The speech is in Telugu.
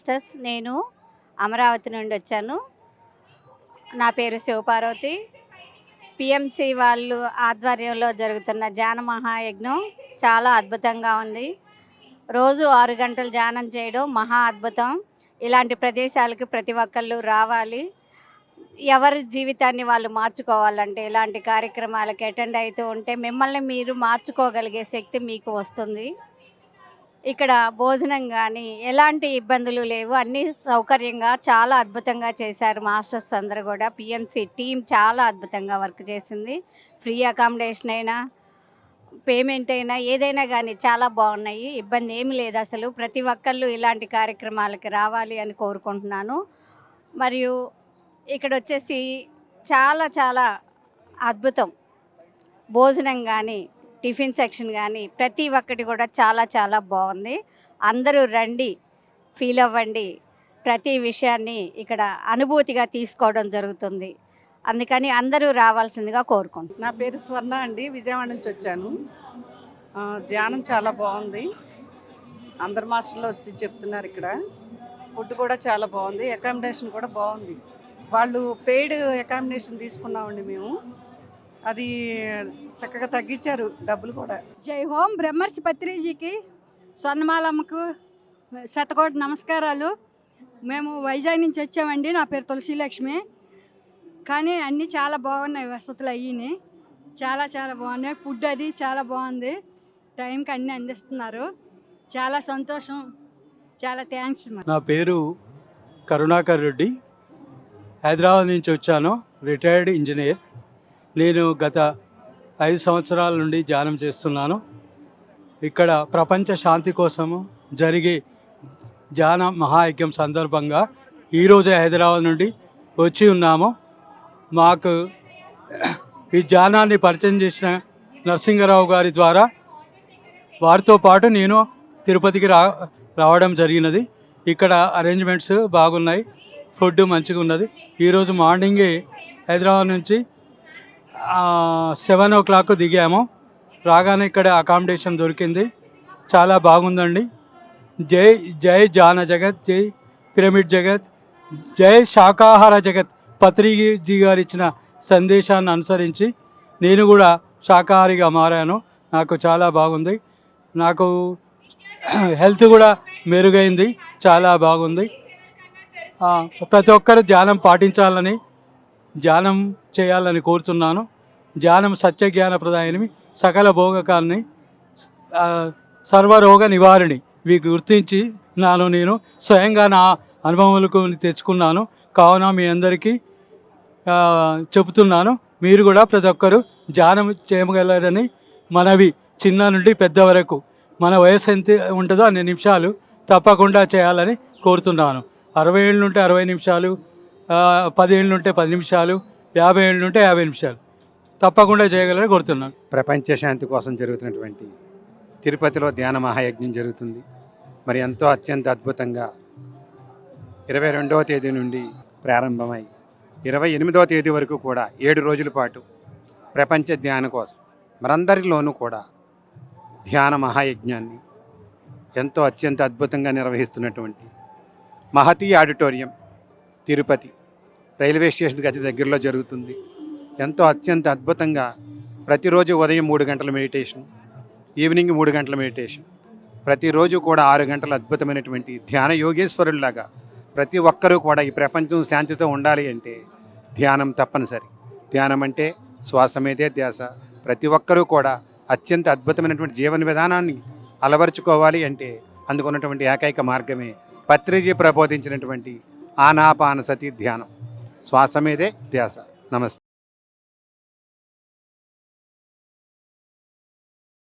మాస్టర్స్. నేను అమరావతి నుండి వచ్చాను. నా పేరు శివపార్వతి. పిఎంసి వాళ్ళు ఆధ్వర్యంలో జరుగుతున్న ధ్యాన మహాయజ్ఞం చాలా అద్భుతంగా ఉంది. రోజు 6 గంటలు ధ్యానం చేయడం మహా అద్భుతం. ఇలాంటి ప్రదేశాలకి ప్రతి ఒక్కళ్ళు రావాలి. ఎవరి జీవితాన్ని వాళ్ళు మార్చుకోవాలంటే ఇలాంటి కార్యక్రమాలకి అటెండ్ అవుతూ ఉంటే మిమ్మల్ని మీరు మార్చుకోగలిగే శక్తి మీకు వస్తుంది. ఇక్కడ భోజనం కానీ ఎలాంటి ఇబ్బందులు లేవు, అన్నీ సౌకర్యంగా చాలా అద్భుతంగా చేశారు మాస్టర్స్ అందరూ కూడా. పిఎంసి టీం చాలా అద్భుతంగా వర్క్ చేసింది. ఫ్రీ అకామిడేషన్ అయినా పేమెంట్ అయినా ఏదైనా కానీ చాలా బాగున్నాయి. ఇబ్బంది ఏమి లేదు అసలు. ప్రతి ఒక్కళ్ళు ఇలాంటి కార్యక్రమాలకి రావాలి అని కోరుకుంటున్నాను. మరియు ఇక్కడ వచ్చేసి చాలా చాలా అద్భుతం. భోజనం కానీ టిఫిన్ సెక్షన్ కానీ ప్రతి ఒక్కటి కూడా చాలా చాలా బాగుంది. అందరూ రండి, ఫీల్ అవ్వండి. ప్రతి విషయాన్ని ఇక్కడ అనుభూతిగా తీసుకోవడం జరుగుతుంది. అందుకని అందరూ రావాల్సిందిగా కోరుకుంటున్నాను. నా పేరు స్వర్ణ అండి, విజయవాడ నుంచి వచ్చాను. ధ్యానం చాలా బాగుంది. అందరు మాస్టర్లు వచ్చి చెప్తున్నారు. ఇక్కడ ఫుడ్ కూడా చాలా బాగుంది, అకామిడేషన్ కూడా బాగుంది. వాళ్ళు పెయిడ్ అకామిడేషన్ తీసుకున్నామండి మేము. అది చక్కగా తగ్గించారు డబ్బులు కూడా. జై హోం బ్రహ్మర్షి పత్రిజీకి, స్వర్ణమాలమ్మకు శతకోటి నమస్కారాలు. మేము వైజాగ్ నుంచి వచ్చామండి. నా పేరు తులసిలక్ష్మి. కానీ అన్నీ చాలా బాగున్నాయి, వసతులు అయ్యి చాలా చాలా బాగున్నాయి. ఫుడ్ అది చాలా బాగుంది, టైంకి అన్నీ అందిస్తున్నారు. చాలా సంతోషం, చాలా థ్యాంక్స్. నా పేరు కరుణాకర్ రెడ్డి, హైదరాబాద్ నుంచి వచ్చాను. Retired engineer. నేను గత 5 సంవత్సరాల నుండి ధ్యానం చేస్తున్నాను. ఇక్కడ ప్రపంచ శాంతి కోసము జరిగే ధ్యాన మహాయజ్ఞం సందర్భంగా ఈరోజే హైదరాబాద్ నుండి వచ్చి ఉన్నాము. మాకు ఈ ధ్యానాన్ని పరిచయం చేసిన నరసింగరావు గారి ద్వారా వారితో పాటు నేను తిరుపతికి రావడం జరిగినది. ఇక్కడ అరేంజ్మెంట్స్ బాగున్నాయి, ఫుడ్ మంచిగా ఉన్నది. ఈరోజు మార్నింగే హైదరాబాద్ నుంచి 7 o'clock దిగాము. రాగానే ఇక్కడ అకామిడేషన్ దొరికింది, చాలా బాగుందండి. జై జై జాన జగత్, జై పిరమిడ్ జగత్, జై శాకాహార జగత్. పత్రిజీ గారు ఇచ్చిన సందేశాన్ని అనుసరించి నేను కూడా శాకాహారిగా మారాను. నాకు చాలా బాగుంది. నాకు హెల్త్ కూడా మెరుగైంది, చాలా బాగుంది. ప్రతి ఒక్కరు ధ్యానం పాటించాలని, ధ్యానం చేయాలని కోరుతున్నాను. ధ్యానం సత్య జ్ఞాన ప్రదాయని, సకల భోగకాన్ని, సర్వరోగ నివారణి. వీకు గుర్తించి నేను స్వయంగా నా అనుభవాలకు తెచ్చుకున్నాను. కావున మీ అందరికీ చెబుతున్నాను. మీరు కూడా ప్రతి ఒక్కరు ధ్యానం చేయగలరని మనవి. చిన్న నుండి పెద్ద వరకు మన వయసు ఎంత ఉంటుందో అన్ని నిమిషాలు తప్పకుండా చేయాలని కోరుతున్నాను. 60 ఏళ్ళు ఉంటే 60 నిమిషాలు, 10 ఏళ్ళు ఉంటే 10 నిమిషాలు, 50 ఏళ్ళు ఉంటే 50 నిమిషాలు తప్పకుండా చేయగలరని కోరుతున్నాను. ప్రపంచ శాంతి కోసం జరుగుతున్నటువంటి తిరుపతిలో ధ్యాన మహాయజ్ఞం జరుగుతుంది. మరి ఎంతో అత్యంత అద్భుతంగా 22వ తేదీ నుండి ప్రారంభమై 28వ తేదీ వరకు కూడా 7 రోజుల పాటు ప్రపంచ ధ్యానం కోసం మనందరిలోనూ కూడా ధ్యాన మహాయజ్ఞాన్ని ఎంతో అత్యంత అద్భుతంగా నిర్వహిస్తున్నటువంటి మహతి ఆడిటోరియం తిరుపతి రైల్వే స్టేషన్కి అతి దగ్గరలో జరుగుతుంది. ఎంతో అత్యంత అద్భుతంగా ప్రతిరోజు ఉదయం 3 గంటల మెడిటేషన్, ఈవినింగ్ 3 గంటల మెడిటేషన్, ప్రతిరోజు కూడా 6 గంటల అద్భుతమైనటువంటి ధ్యాన యోగేశ్వరుల్లాగా ప్రతి ఒక్కరూ కూడా ఈ ప్రపంచం శాంతితో ఉండాలి అంటే ధ్యానం తప్పనిసరి. ధ్యానం అంటే శ్వాస మీదే ధ్యాస. ప్రతి ఒక్కరూ కూడా అత్యంత అద్భుతమైనటువంటి జీవన విధానాన్ని అలవరుచుకోవాలి అంటే అందుకున్నటువంటి ఏకైక మార్గమే పత్రిజీ ప్రబోధించినటువంటి ఆనాపానసతి ధ్యానం. శ్వాస మీదే ధ్యాస. నమస్తే.